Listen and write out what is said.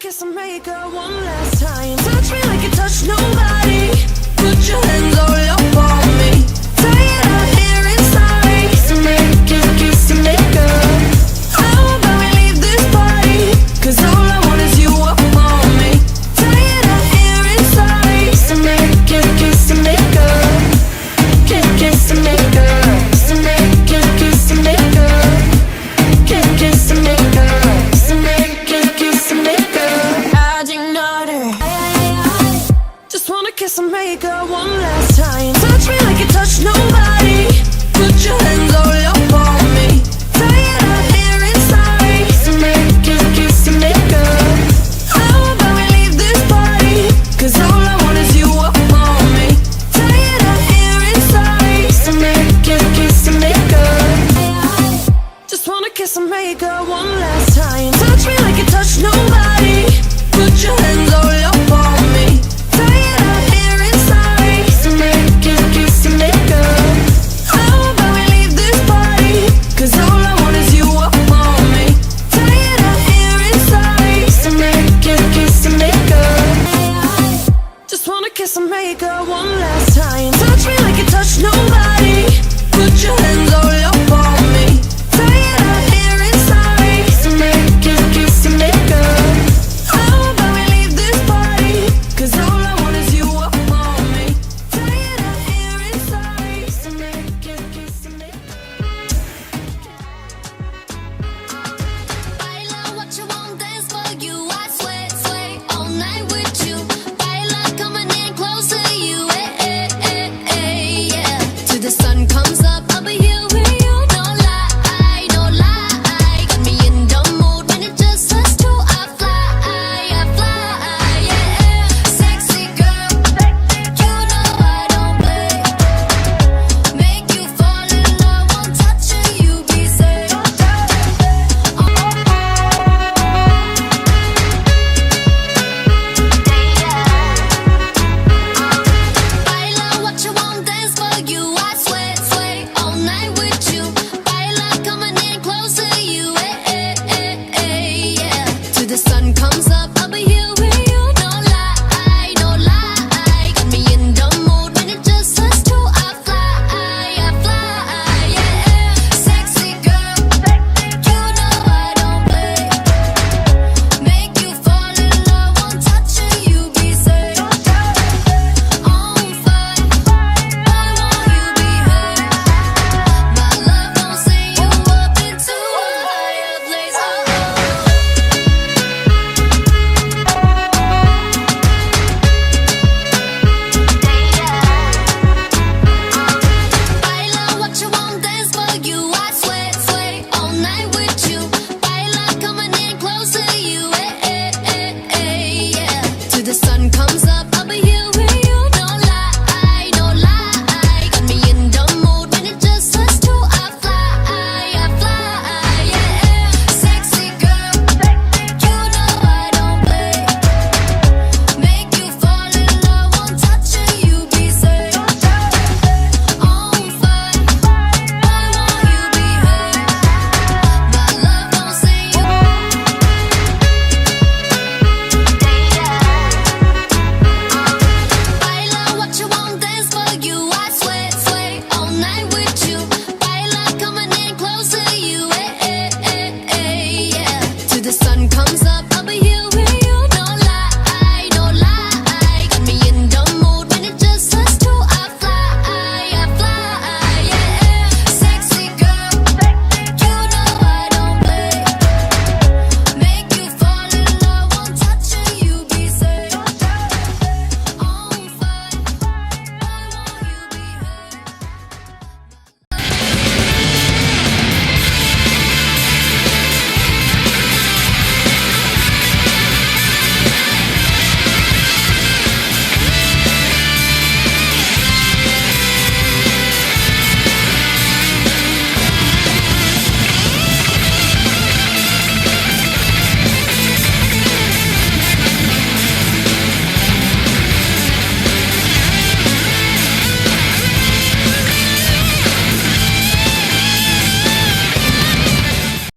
kiss and make her one last time. Touch me like you touch nobody. Put your hands all up on me. Tired out here inside. Kiss and make it, kiss and make her. How about we leave this party? 'Cause all I want is you up on me. Tired out here inside. Kiss and make it, kiss and make her. Kiss and make her. Kiss and make it, kiss and make her. Kiss and make her. Kiss and make it, kiss and make her. Just wanna kiss and make her one last time. Touch me like you touch nobody. Put your hands all up on me. Tired out here inside. Kiss and make it, kiss and make her. How about we leave this party? 'Cause all I want is you up on me. Tired out here inside. Kiss and make it, kiss and make her. Just wanna kiss and make her one last time. Touch me like you touch nobody. Put your hands